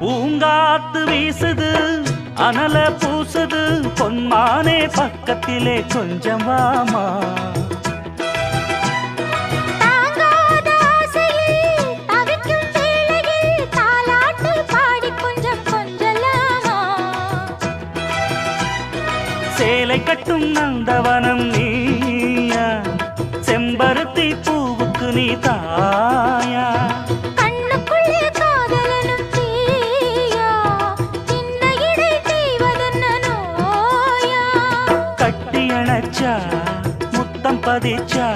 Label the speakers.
Speaker 1: பூங்காத்து வீசுது அனல பூசுது பொன்மானே பக்கத்திலே கொஞ்சம் வாமா சேலை கட்டும் நந்தவனம் நீயா செம்பருத்தி பூவுக்கு நீ தாயா
Speaker 2: கண்ணுக்குள்ளே காதலனும் தீயா சின்ன இடை செய்வதென்ன நோயா
Speaker 1: கட்டி அணைச்சா முத்தம் பதிச்சா